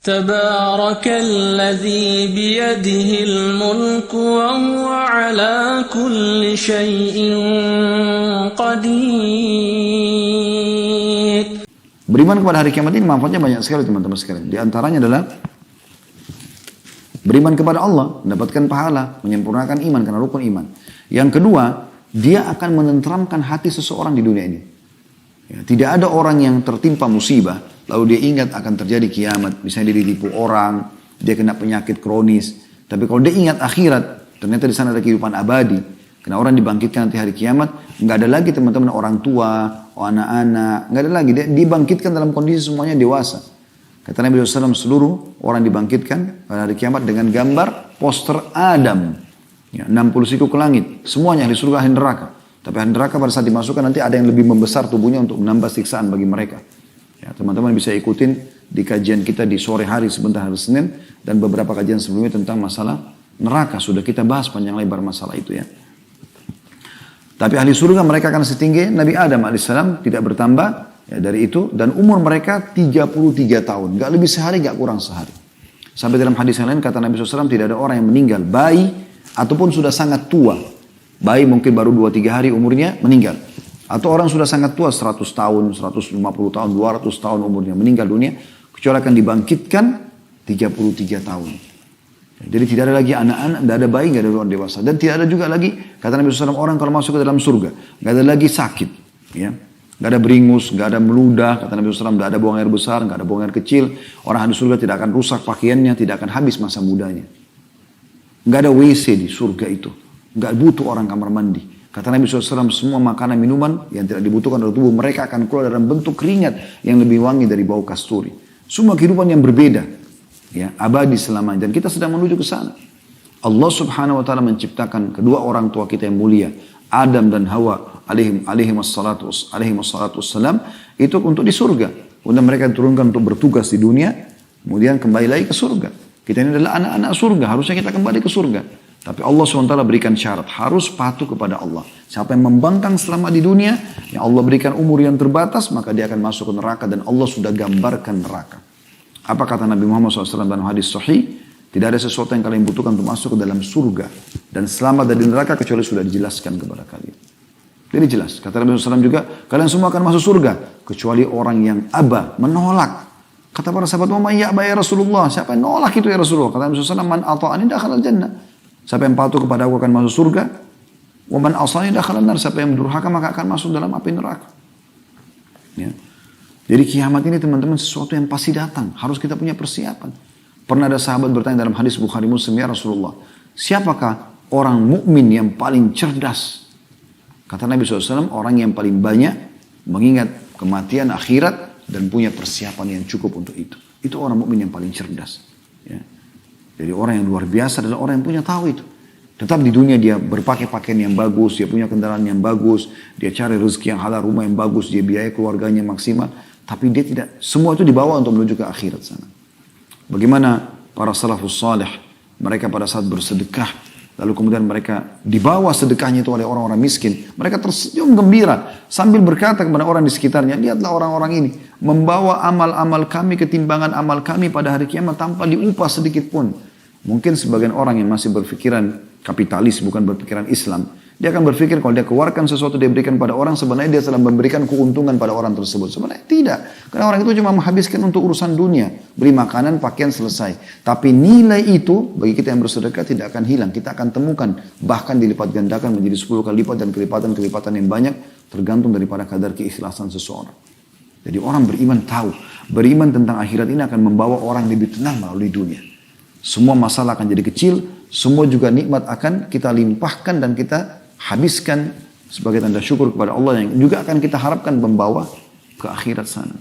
Tabarakalladzi biyadihil mulku wa huwa ala kulli syai'in qadir. Beriman kepada hari kiamat ini manfaatnya banyak sekali teman-teman sekalian. Di antaranya adalah beriman kepada Allah, mendapatkan pahala, menyempurnakan iman karena rukun iman. Yang kedua, dia akan menenteramkan hati seseorang di dunia ini. Ya, tidak ada orang yang tertimpa musibah, lalu dia ingat akan terjadi kiamat. Misalnya dia ditipu orang, dia kena penyakit kronis. Tapi kalau dia ingat akhirat, ternyata di sana ada kehidupan abadi. Karena orang dibangkitkan nanti hari kiamat, nggak ada lagi teman-teman orang tua, anak-anak, nggak ada lagi. Dia dibangkitkan dalam kondisi semuanya dewasa. Kata Nabi SAW, seluruh orang dibangkitkan pada hari kiamat dengan gambar poster Adam. Ya, 60 siku ke langit. Semuanya ahli surga, ahli neraka. Tapi ahli neraka pada saat dimasukkan nanti ada yang lebih membesar tubuhnya untuk menambah siksaan bagi mereka. Ya, teman-teman bisa ikutin di kajian kita di sore hari sebentar hari Senin. Dan beberapa kajian sebelumnya tentang masalah neraka. Sudah kita bahas panjang lebar masalah itu ya. Tapi ahli surga mereka akan setinggi Nabi Adam AS, tidak bertambah ya, dari itu. Dan umur mereka 33 tahun. Gak lebih sehari, gak kurang sehari. Sampai dalam hadis yang lain kata Nabi SAW, tidak ada orang yang meninggal bayi ataupun sudah sangat tua. Bayi mungkin baru 2-3 hari umurnya meninggal. Atau orang sudah sangat tua 100 tahun, 150 tahun, 200 tahun umurnya meninggal dunia. Kecuali akan dibangkitkan 33 tahun. Jadi tidak ada lagi anak-anak, tidak ada bayi, tidak ada orang dewasa. Dan tidak ada juga lagi, kata Nabi SAW, orang kalau masuk ke dalam surga. Tidak ada lagi sakit. Ya. Tidak ada beringus, tidak ada meludah. Kata Nabi SAW, tidak ada buang air besar, tidak ada buang air kecil. Orang di surga tidak akan rusak pakaiannya, tidak akan habis masa mudanya. Tidak ada WC di surga itu. Tidak butuh orang kamar mandi. Kata Nabi SAW, semua makanan minuman yang tidak dibutuhkan oleh tubuh mereka akan keluar dalam bentuk keringat yang lebih wangi dari bau kasturi. Semua kehidupan yang berbeda. Ya, abadi selamanya. Dan kita sedang menuju ke sana. Allah Subhanahu wa Ta'ala menciptakan kedua orang tua kita yang mulia, Adam dan Hawa alaihi wassalatu wassalam, itu untuk di surga. Kemudian mereka diturunkan untuk bertugas di dunia, kemudian kembali lagi ke surga. Kita ini adalah anak-anak surga, harusnya kita kembali ke surga. Tapi Allah SWT berikan syarat, harus patuh kepada Allah. Siapa yang membangkang selama di dunia, yang Allah berikan umur yang terbatas, maka dia akan masuk ke neraka dan Allah sudah gambarkan neraka. Apa kata Nabi Muhammad SAW dalam hadis sahih? Tidak ada sesuatu yang kalian butuhkan untuk masuk ke dalam surga dan selamat dari neraka kecuali sudah dijelaskan kepada kalian. Jadi jelas. Kata Nabi SAW juga, kalian semua akan masuk surga kecuali orang yang aba, menolak. Kata para sahabat, ya Rasulullah, siapa yang nolak itu ya Rasulullah? Kata Nabi SAW, man ata'ani dakhala al-jannah. Siapa yang patuh kepada aku akan masuk surga. Wa man asani dakhala an-nar. Siapa yang durhaka maka akan masuk dalam api neraka. Ya. Jadi kiamat ini teman-teman sesuatu yang pasti datang. Harus kita punya persiapan. Pernah ada sahabat bertanya dalam hadis Bukhari Muslim, ya Rasulullah, siapakah orang mukmin yang paling cerdas? Kata Nabi SAW, orang yang paling banyak mengingat kematian akhirat dan punya persiapan yang cukup untuk itu. Itu orang mukmin yang paling cerdas. Ya. Jadi orang yang luar biasa adalah orang yang punya tahu itu. Tetap di dunia dia berpakai pakaian yang bagus, dia punya kendaraan yang bagus, dia cari rezeki yang halal, rumah yang bagus, dia biaya keluarganya maksimal. Tapi dia tidak, semua itu dibawa untuk menuju ke akhirat sana. Bagaimana para salafus salih, mereka pada saat bersedekah, lalu kemudian mereka dibawa sedekahnya itu oleh orang-orang miskin. Mereka tersenyum gembira sambil berkata kepada orang di sekitarnya, lihatlah orang-orang ini membawa amal-amal kami, ketimbangan amal kami pada hari kiamat tanpa diupah sedikit pun. Mungkin sebagian orang yang masih berpikiran kapitalis, bukan berpikiran Islam, dia akan berpikir kalau dia keluarkan sesuatu dia berikan pada orang, sebenarnya dia telah memberikan keuntungan pada orang tersebut. Sebenarnya tidak. Karena orang itu cuma menghabiskan untuk urusan dunia. Beri makanan, pakaian, selesai. Tapi nilai itu bagi kita yang bersedekah tidak akan hilang. Kita akan temukan. Bahkan dilipat gandakan menjadi 10 kali lipat dan kelipatan-kelipatan yang banyak. Tergantung daripada kadar keikhlasan seseorang. Jadi orang beriman tahu. Beriman tentang akhirat ini akan membawa orang lebih tenang melalui dunia. Semua masalah akan jadi kecil. Semua juga nikmat akan kita limpahkan dan kita habiskan sebagai tanda syukur kepada Allah yang juga akan kita harapkan membawa ke akhirat sana.